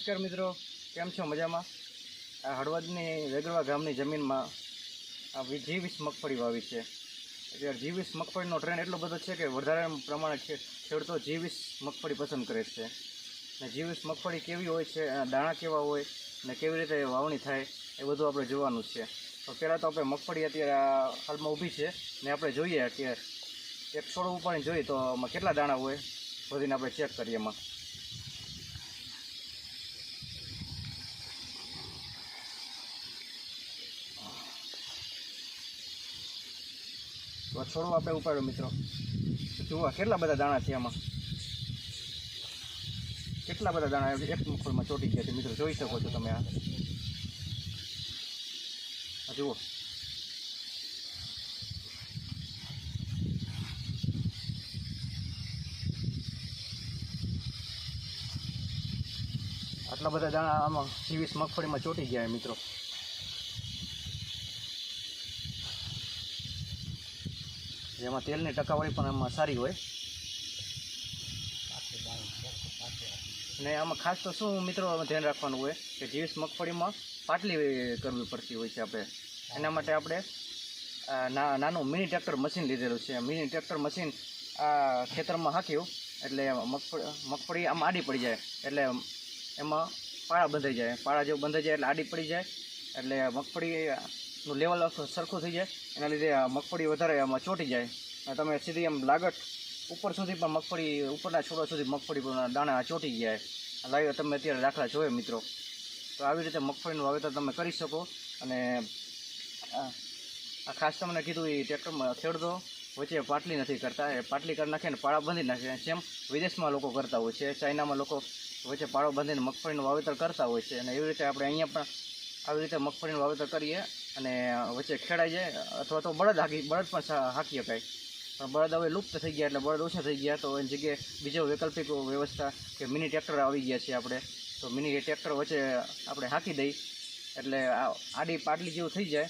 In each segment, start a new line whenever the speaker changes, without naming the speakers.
नमस्कार मित्रों, केम छो मजामां। आ हळवदनी वेगळवा गामनी जमीનમાં आ G20 મગફળી વાવી છે। એટલે G20 મગફળીનો ટ્રેન્ડ એટલો બધો છે કે વધારે પ્રમાણે ખેડૂતો G20 મગફળી પસંદ કરે છે। ને G20 મગફળી કેવી હોય છે, દાણા કેવા હોય ને કેવી રીતે વાવણી થાય એ બધું આપણે જોવાનું છે। તો પહેલાં તો આપણે મગફળી અત્યારે હાલમાં ઊભી છે ને આપણે જોઈએ કે એક છોડ ઉપાડીને જોઈએ તો આમાં કેટલા દાણા હોય બધીને આપણે ચેક કરીએ। એમાં તો છોડવા આપણે ઉપાડ્યો મિત્રો, જુઓ કેટલા બધા દાણા છે। આમાં કેટલા બધા દાણા એક મગફળીમાં ચોંટી ગયા છે મિત્રો, જોઈ શકો છો તમે। આ જુઓ, આટલા બધા દાણા આમાં G20 મગફળીમાં ચોંટી ગયા મિત્રો। જેમાં તેલની ટકાવારી પણ આમાં સારી હોય ને આમાં ખાસ તો શું મિત્રો ધ્યાન રાખવાનું હોય કે G20 મગફળીમાં પાટલી કરવી પડતી હોય છે। આપણે એના માટે આપણે નાનું મિની ટ્રેક્ટર મશીન લીધેલું છે। મિની ટ્રેક્ટર મશીન આ ખેતરમાં હાંક્યું એટલે મગફળી આમ આડી પડી જાય, એટલે એમાં પાળા બંધાઈ જાય। પાળા જેવું બંધાઈ જાય એટલે આડી પડી જાય, એટલે મગફળીનું લેવલ સરખું થઈ જાય। એના લીધે મગફળી વધારે આમાં ચોંટી જાય અને તમે સીધી એમ લાગટ ઉપર સુધી પણ મગફળી ઉપરના છોડવા સુધી મગફળી દાણા ચોંટી ગયા। લાવ્યો તમે અત્યારે દાખલા જોયો મિત્રો। તો આવી રીતે મગફળીનું વાવેતર તમે કરી શકો। અને આ ખાસ તમને કીધું એ ટ્રેક્ટરમાં ખેડૂતો વચ્ચે પાટલી નથી કરતા, એ પાટલી કરી નાખે ને પાળા બાંધી નાખે। સેમ વિદેશમાં લોકો કરતા હોય છે, ચાઇનામાં લોકો વચ્ચે પાળો બાંધીને મગફળીનું વાવેતર કરતા હોય છે। અને એવી રીતે આપણે અહીંયા પણ આવી રીતે મગફળીનું વાવેતર કરીએ અને વચ્ચે ખેડાઈ જાય, અથવા તો બળદ પણ હાંકી શકાય। પણ બળદ હવે લુપ્ત થઈ ગયા, એટલે બળદ ઓછા થઈ ગયા, તો એની જગ્યાએ બીજો વૈકલ્પિક વ્યવસ્થા કે મિની ટ્રેક્ટર આવી ગયા છે આપણે। તો મિની ટ્રેક્ટર વચ્ચે આપણે હાંકી દઈ એટલે આડી પાટલી જેવું થઈ જાય,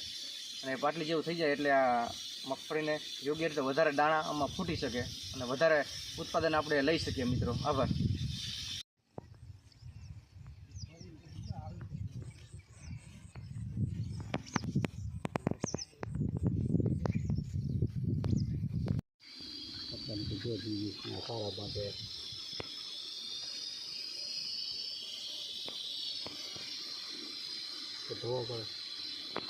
અને પાટલી જેવું થઈ જાય એટલે આ મગફળીને યોગ્ય રીતે વધારે દાણા આમાં ફૂટી શકે અને વધારે ઉત્પાદન આપણે લઈ શકીએ મિત્રો। આભાર।
સારા બાંધે તો ધોવો પડે।